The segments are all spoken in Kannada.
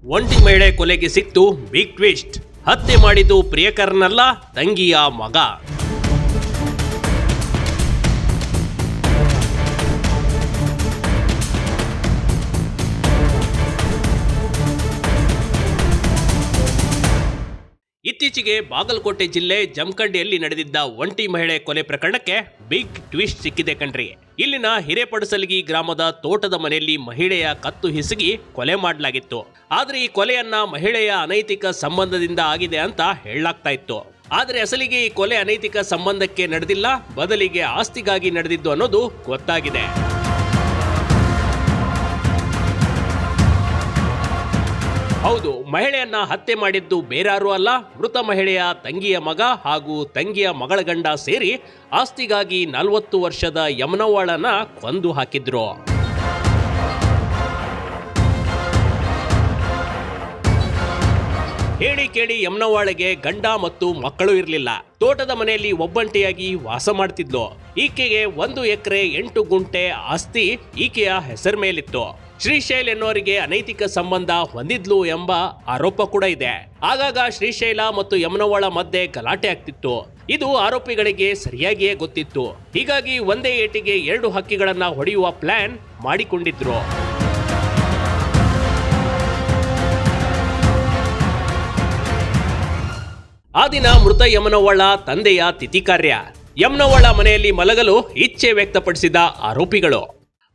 ಒಂಟಿ ಮಹಿಳೆ ಕೊಲೆಗೆ ಸಿಕ್ತು ಬಿಗ್ ಟ್ವಿಸ್ಟ್. ಹತ್ಯೆ ಮಾಡಿದ್ದು ಪ್ರಿಯಕರನಲ್ಲ, ತಂಗಿಯ ಮಗ. ಇತ್ತೀಚೆಗೆ ಬಾಗಲಕೋಟೆ ಜಿಲ್ಲೆ ಜಮಖಂಡಿಯಲ್ಲಿ ನಡೆದಿದ್ದ ಒಂಟಿ ಮಹಿಳೆ ಕೊಲೆ ಪ್ರಕರಣಕ್ಕೆ ಬಿಗ್ ಟ್ವಿಸ್ಟ್ ಸಿಕ್ಕಿದೆ ಕಣ್ರಿ. ಇಲ್ಲಿನ ಹಿರೇಪಡಸಲಗಿ ಗ್ರಾಮದ ತೋಟದ ಮನೆಯಲ್ಲಿ ಮಹಿಳೆಯ ಕತ್ತು ಹಿಸುಕಿ ಕೊಲೆ ಮಾಡಲಾಗಿತ್ತು. ಆದ್ರೆ ಈ ಕೊಲೆಯನ್ನ ಮಹಿಳೆಯ ಅನೈತಿಕ ಸಂಬಂಧದಿಂದ ಆಗಿದೆ ಅಂತ ಹೇಳಲಾಗ್ತಾ ಇತ್ತು. ಆದ್ರೆ ಅಸಲಿಗೆ ಈ ಕೊಲೆ ಅನೈತಿಕ ಸಂಬಂಧಕ್ಕೆ ನಡೆದಿಲ್ಲ, ಬದಲಿಗೆ ಆಸ್ತಿಗಾಗಿ ನಡೆದಿದ್ದು ಅನ್ನೋದು ಗೊತ್ತಾಗಿದೆ. ಹೌದು, ಮಹಿಳೆಯನ್ನ ಹತ್ಯೆ ಮಾಡಿದ್ದು ಬೇರಾರೂ ಅಲ್ಲ, ಮೃತ ಮಹಿಳೆಯ ತಂಗಿಯ ಮಗ ಹಾಗೂ ತಂಗಿಯ ಮಗಳ ಗಂಡ ಸೇರಿ ಆಸ್ತಿಗಾಗಿ 40 ವರ್ಷದ ಯಮನವ್ವಳನ್ನ ಕೊಂದು ಹಾಕಿದ್ರು. ಹೇಳಿ ಕೇಳಿ ಯಮನವ್ವಳಿಗೆ ಗಂಡ ಮತ್ತು ಮಕ್ಕಳು ಇರಲಿಲ್ಲ. ತೋಟದ ಮನೆಯಲ್ಲಿ ಒಬ್ಬಂಟಿಯಾಗಿ ವಾಸ ಮಾಡ್ತಿದ್ಲು. ಈಕೆಗೆ 1 ಎಕರೆ 8 ಗುಂಟೆ ಆಸ್ತಿ ಈಕೆಯ ಹೆಸರ ಮೇಲಿತ್ತು. ಶ್ರೀಶೈಲ್ ಎನ್ನುವರಿಗೆ ಅನೈತಿಕ ಸಂಬಂಧ ಹೊಂದಿದ್ಲು ಎಂಬ ಆರೋಪ ಕೂಡ ಇದೆ. ಆಗಾಗ ಶ್ರೀಶೈಲ ಮತ್ತು ಯಮನವ್ವಳ ಮಧ್ಯೆ ಗಲಾಟೆ ಆಗ್ತಿತ್ತು. ಇದು ಆರೋಪಿಗಳಿಗೆ ಸರಿಯಾಗಿಯೇ ಗೊತ್ತಿತ್ತು. ಹೀಗಾಗಿ ಒಂದೇ ಏಟಿಗೆ 2 ಹಕ್ಕಿಗಳನ್ನ ಹೊಡೆಯುವ ಪ್ಲಾನ್ ಮಾಡಿಕೊಂಡಿದ್ರು. ಆ ದಿನ ಮೃತ ಯಮನವ್ವಳ ತಂದೆಯ ತಿಥಿ ಕಾರ್ಯ. ಯಮನವ್ವಳ ಮನೆಯಲ್ಲಿ ಮಲಗಲು ಇಚ್ಛೆ ವ್ಯಕ್ತಪಡಿಸಿದ ಆರೋಪಿಗಳು.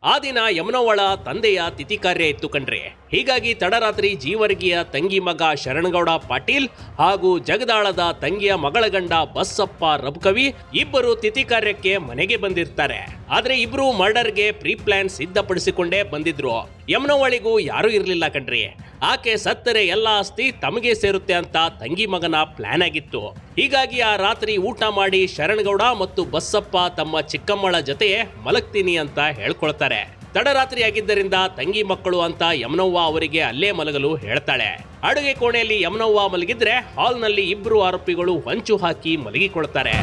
ಆ ದಿನ ಯಮನವ್ವಳ ತಂದೆಯ ತಿಥಿ ಕಾರ್ಯ ಇತ್ತು ಕಣ್ರಿ. ಹೀಗಾಗಿ ತಡರಾತ್ರಿ ಜೀವರ್ಗಿಯ ತಂಗಿ ಮಗ ಶರಣಗೌಡ ಪಾಟೀಲ್ ಹಾಗೂ ಜಗದಾಳದ ತಂಗಿಯ ಮಗಳ ಗಂಡ ಬಸಪ್ಪ ರಬಕವಿ ಇಬ್ಬರು ತಿಥಿ ಕಾರ್ಯಕ್ಕೆ ಮನೆಗೆ ಬಂದಿರ್ತಾರೆ. ಆದ್ರೆ ಇಬ್ರು ಮರ್ಡರ್ಗೆ ಪ್ರೀ ಪ್ಲಾನ್ ಸಿದ್ಧಪಡಿಸಿಕೊಂಡೇ ಬಂದಿದ್ರು. ಯಮನವ್ವಳಿಗೂ ಯಾರೂ ಇರ್ಲಿಲ್ಲ ಕಣ್ರಿ. ಆಕೆ ಸತ್ತರೆ ಎಲ್ಲ ಆಸ್ತಿ ತಮಗೆ ಸೇರುತ್ತೆ ಅಂತ ತಂಗಿ ಮಗನ ಪ್ಲಾನ್ ಆಗಿತ್ತು. ಹೀಗಾಗಿ ಆ ರಾತ್ರಿ ಊಟ ಮಾಡಿ ಶರಣಗೌಡ ಮತ್ತು ಬಸಪ್ಪ ತಮ್ಮ ಚಿಕ್ಕಮ್ಮಳ ಜೊತೆ ಮಲಗ್ತೀನಿ ಅಂತ ಹೇಳ್ಕೊಳ್ತಾರೆ. ತಡರಾತ್ರಿ ಆಗಿದ್ದರಿಂದ ತಂಗಿ ಮಕ್ಕಳು ಅಂತ ಯಮನವ್ವ ಅವರಿಗೆ ಅಲ್ಲೇ ಮಲಗಲು ಹೇಳ್ತಾಳೆ. ಅಡುಗೆ ಕೋಣೆಯಲ್ಲಿ ಯಮನವ್ವ ಮಲಗಿದ್ರೆ ಹಾಲ್ನಲ್ಲಿ ಇಬ್ರು ಆರೋಪಿಗಳು ಹೊಂಚು ಹಾಕಿ ಮಲಗಿಕೊಳ್ತಾರೆ.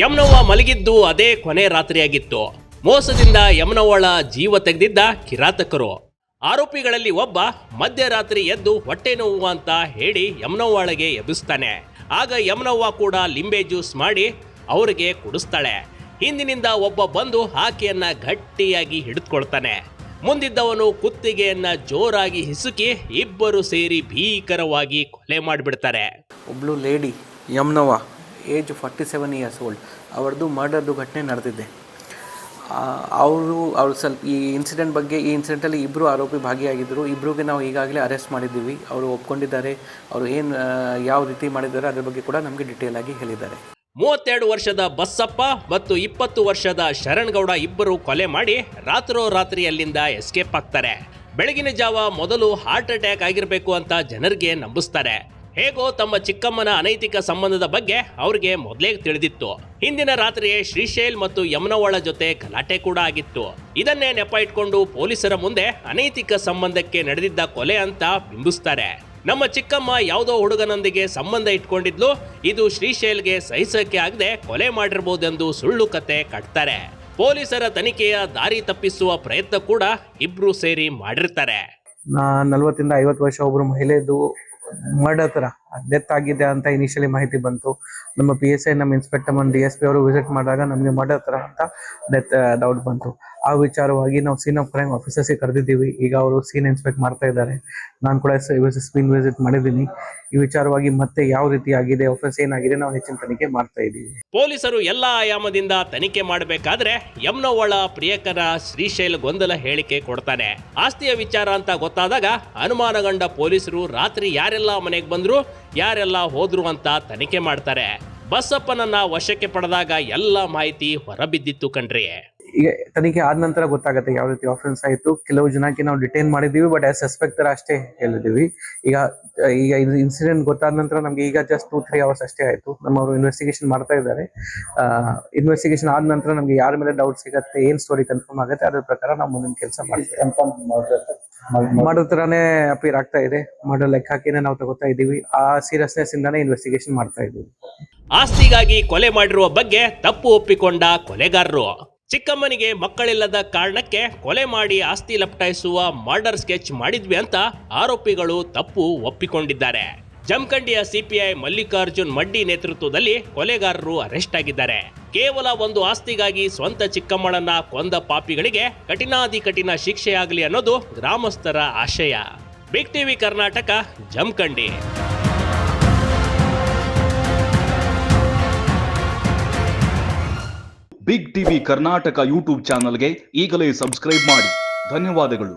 ಯಮನವ್ವ ಮಲಗಿದ್ದು ಅದೇ ಕೊನೆ ರಾತ್ರಿಯಾಗಿತ್ತು. ಮೋಸದಿಂದ ಯಮನವ್ವಳ ಜೀವ ತೆಗೆದಿದ್ದ ಕಿರಾತಕರು. ಆರೋಪಿಗಳಲ್ಲಿ ಒಬ್ಬ ಮಧ್ಯರಾತ್ರಿ ಎದ್ದು ಹೊಟ್ಟೆ ನೋವು ಅಂತ ಹೇಳಿ ಯಮನವ್ವಳಿಗೆ ಎಬ್ಬಿಸ್ತಾನೆ. ಆಗ ಯಮನವ್ವ ಕೂಡ ಲಿಂಬೆ ಜ್ಯೂಸ್ ಮಾಡಿ ಅವರಿಗೆ ಕುಡಿಸ್ತಾಳೆ. ಹಿಂದಿನಿಂದ ಒಬ್ಬ ಬಂದು ಆಕೆಯನ್ನ ಗಟ್ಟಿಯಾಗಿ ಹಿಡಿದುಕೊಳ್ತಾನೆ. ಮುಂದಿದ್ದವನು ಕುತ್ತಿಗೆಯನ್ನ ಜೋರಾಗಿ ಹಿಸುಕಿ ಇಬ್ಬರು ಸೇರಿ ಭೀಕರವಾಗಿ ಕೊಲೆ ಮಾಡಿಬಿಡ್ತಾರೆ. ಒಬ್ಳು ಲೇಡಿ ಯಮನವ್ವ, ಏಜ್ 47 ಇಯರ್ಸ್ ಓಲ್ಡ್, ಅವರದು ಮರ್ಡರ್ದು ಘಟನೆ ನಡೆದಿದೆ. ಅವರು ಸ್ವಲ್ಪ ಈ ಇನ್ಸಿಡೆಂಟಲ್ಲಿ ಇಬ್ಬರು ಆರೋಪಿ ಭಾಗಿಯಾಗಿದ್ದರು. ಇಬ್ಬರಿಗೆ ನಾವು ಈಗಾಗಲೇ ಅರೆಸ್ಟ್ ಮಾಡಿದ್ದೀವಿ. ಅವರು ಒಪ್ಕೊಂಡಿದ್ದಾರೆ. ಅವರು ಯಾವ ರೀತಿ ಮಾಡಿದ್ದಾರೆ ಅದರ ಬಗ್ಗೆ ಕೂಡ ನಮಗೆ ಡಿಟೇಲ್ ಆಗಿ ಹೇಳಿದ್ದಾರೆ. 32 ವರ್ಷದ ಬಸಪ್ಪ ಮತ್ತು 20 ವರ್ಷದ ಶರಣಗೌಡ ಇಬ್ಬರು ಕೊಲೆ ಮಾಡಿ ರಾತ್ರೋರಾತ್ರಿ ಅಲ್ಲಿಂದ ಎಸ್ಕೇಪ್ ಆಗ್ತಾರೆ. ಬೆಳಗಿನ ಜಾವ ಮೊದಲು ಹಾರ್ಟ್ ಅಟ್ಯಾಕ್ ಆಗಿರಬೇಕು ಅಂತ ಜನರಿಗೆ ನಂಬಿಸ್ತಾರೆ. ಹೇಗೋ ತಮ್ಮ ಚಿಕ್ಕಮ್ಮನ ಅನೈತಿಕ ಸಂಬಂಧದ ಬಗ್ಗೆ ಅವ್ರಿಗೆ ಮೊದಲೇ ತಿಳಿದಿತ್ತು. ಹಿಂದಿನ ರಾತ್ರಿಯೇ ಶ್ರೀಶೈಲ್ ಮತ್ತು ಯಮನವ್ವಳ ಜೊತೆ ಗಲಾಟೆ ಕೂಡ ಆಗಿತ್ತು. ಇದನ್ನೇ ನೆಪ ಇಟ್ಕೊಂಡು ಪೊಲೀಸರ ಮುಂದೆ ಅನೈತಿಕ ಸಂಬಂಧಕ್ಕೆ ನಡೆದಿದ್ದ ಕೊಲೆ ಅಂತ ಬಿಂಬಿಸ್ತಾರೆ. ನಮ್ಮ ಚಿಕ್ಕಮ್ಮ ಯಾವುದೋ ಹುಡುಗನೊಂದಿಗೆ ಸಂಬಂಧ ಇಟ್ಕೊಂಡಿದ್ಲು, ಇದು ಶ್ರೀಶೈಲ್ಗೆ ಸಹಿಸಕ್ಕೆ ಆಗದೆ ಕೊಲೆ ಮಾಡಿರ್ಬೋದೆಂದು ಸುಳ್ಳು ಕತೆ ಕಟ್ತಾರೆ. ಪೊಲೀಸರ ತನಿಖೆಯ ದಾರಿ ತಪ್ಪಿಸುವ ಪ್ರಯತ್ನ ಕೂಡ ಇಬ್ರು ಸೇರಿ ಮಾಡಿರ್ತಾರೆ. 40 ಇಂದ 50 ವರ್ಷ ಒಬ್ರು ಮಹಿಳೆದು ಮರ್ಡರ್ ತರ ಡೆತ್ ಆಗಿದೆ ಅಂತ ಇನಿಷಿಯಲಿ ಮಾಹಿತಿ ಬಂತು. ನಮ್ಮ PSI, ನಮ್ಮ ಇನ್ಸ್ಪೆಕ್ಟರ್, ನಮ್ಮ DSP ಅವರು ವಿಸಿಟ್ ಮಾಡಿದಾಗ ನಮಗೆ ಮರ್ಡರ್ ತರ ಅಂತ ಡೆತ್ ಡೌಟ್ ಬಂತು. ಆ ವಿಚಾರವಾಗಿ ನಾವು ಸೀನ್ ಆಫ್ ಕ್ರೈಮ್ ಆಫೀಸರ್ಸ್ಗೆ ಕರೆದಿದ್ದೀವಿ. ಈಗ ಅವರು ಸೀನ್ ಇನ್ಸ್ಪೆಕ್ಟ್ ಮಾಡ್ತಾ ಇದ್ದಾರೆ. ನಾನು ಕೂಡ ಸ್ಪೀನ್ ವಿಸಿಟ್ ಮಾಡಿದ್ದೀನಿ. ಈ ವಿಚಾರವಾಗಿ ಮತ್ತೆ ಯಾವ ರೀತಿ ಆಗಿದೆ, ಆಫೀಸ್ ಏನಾಗಿದೆ, ನಾವು ಹೆಚ್ಚಿನ ತನಿಖೆ ಮಾಡ್ತಾ ಇದ್ದೀವಿ. ಪೊಲೀಸರು ಎಲ್ಲ ಆಯಾಮದಿಂದ ತನಿಖೆ ಮಾಡಬೇಕಾದ್ರೆ ಯಮನವ್ವಳ ಪ್ರಿಯಕರ ಶ್ರೀಶೈಲ್ ಗೊಂದಲ ಹೇಳಿಕೆ ಕೊಡ್ತಾನೆ. ಆಸ್ತಿಯ ವಿಚಾರ ಅಂತ ಗೊತ್ತಾದಾಗ ಅನುಮಾನಗೊಂಡ ಪೊಲೀಸರು ರಾತ್ರಿ ಯಾರೆಲ್ಲ ಮನೆಗೆ ಬಂದ್ರು, ಯಾರೆಲ್ಲ ಹೋದ್ರು ಅಂತ ತನಿಖೆ ಮಾಡ್ತಾರೆ. ಬಸಪ್ಪನನ್ನ ವಶಕ್ಕೆ ಪಡೆದಾಗ ಎಲ್ಲ ಮಾಹಿತಿ ಹೊರಬಿದ್ದಿತ್ತು ಕಣ್ರಿ. ಈಗ ತನಿಖೆ ಆದ ನಂತರ ಗೊತ್ತಾಗುತ್ತೆ ಯಾವ ರೀತಿ ಆಫೆನ್ಸ್ ಆಯಿತು. ಕೆಲವು ಜನಕ್ಕೆ ನಾವು ಡಿಟೈನ್ ಮಾಡಿದ್ದೀವಿ, ಬಟ್ ಆಸ್ ಸಸ್ಪೆಕ್ಟ್ ತರ ಅಷ್ಟೇ ಹೇಳಿದ್ದೀವಿ. ಈಗ ಇನ್ಸಿಡೆಂಟ್ ಗೊತ್ತಾದ ನಂತರ ನಮ್ಗೆ ಈಗ ಜಸ್ಟ್ 2-3 ಅವರ್ಸ್ ಅಷ್ಟೇ ಆಯಿತು. ನಮ್ಮವರು ಇನ್ವೆಸ್ಟಿಗೇಷನ್ ಮಾಡ್ತಾ ಇದ್ದಾರೆ. ಇನ್ವೆಸ್ಟಿಗೇಷನ್ ಆದ ನಂತರ ನಮ್ಗೆ ಯಾರ ಮೇಲೆ ಡೌಟ್ ಸಿಗುತ್ತೆ, ಏನ್ ಸ್ಟೋರಿ ಕನ್ಫರ್ಮ್ ಆಗುತ್ತೆ, ಅದ್ರ ಪ್ರಕಾರ ನಾವು ಮುಂದಿನ ಕೆಲಸ ಮಾಡ್ತೀವಿ. ಮಾಡೋ ತರಾನೇ ಅಪೀರ್ ಆಗ್ತಾ ಇದೆ. ಮಾಡೋ ಲೆಕ್ಕ ಹಾಕಿನೇ ನಾವು ತಗೋತಾ ಇದ್ದೀವಿ. ಆ ಸೀರಿಯಸ್ನೆಸ್ ಇಂದಾನೇ ಇನ್ವೆಸ್ಟಿಗೇಷನ್ ಮಾಡ್ತಾ ಇದ್ದೀವಿ. ಆಸ್ತಿಗಾಗಿ ಕೊಲೆ ಮಾಡಿರುವ ಬಗ್ಗೆ ತಪ್ಪು ಒಪ್ಪಿಕೊಂಡ ಕೊಲೆಗಾರರು. ಚಿಕ್ಕಮ್ಮನಿಗೆ ಮಕ್ಕಳಿಲ್ಲದ ಕಾರಣಕ್ಕೆ ಕೊಲೆ ಮಾಡಿ ಆಸ್ತಿ ಲಪಟಾಯಿಸುವ ಮರ್ಡರ್ ಸ್ಕೆಚ್ ಮಾಡಿದ್ವಿ ಅಂತ ಆರೋಪಿಗಳು ತಪ್ಪು ಒಪ್ಪಿಕೊಂಡಿದ್ದಾರೆ. ಜಮಖಂಡಿಯ ಸಿಪಿಐ ಮಲ್ಲಿಕಾರ್ಜುನ್ ಮಡ್ಡಿ ನೇತೃತ್ವದಲ್ಲಿ ಕೊಲೆಗಾರರು ಅರೆಸ್ಟ್ ಆಗಿದ್ದಾರೆ. ಕೇವಲ ಒಂದು ಆಸ್ತಿಗಾಗಿ ಸ್ವಂತ ಚಿಕ್ಕಮ್ಮಳನ್ನ ಕೊಂದ ಪಾಪಿಗಳಿಗೆ ಕಠಿಣಾತಿ ಕಠಿಣ ಶಿಕ್ಷೆಯಾಗಲಿ ಅನ್ನೋದು ಗ್ರಾಮಸ್ಥರ ಆಶಯ. Big TV Karnataka, Jamkhandi. Big TV Karnataka YouTube ಚಾನಲ್ಗೆ ಈಗಲೇ ಸಬ್ಸ್ಕ್ರೈಬ್ ಮಾಡಿ. ಧನ್ಯವಾದಗಳು.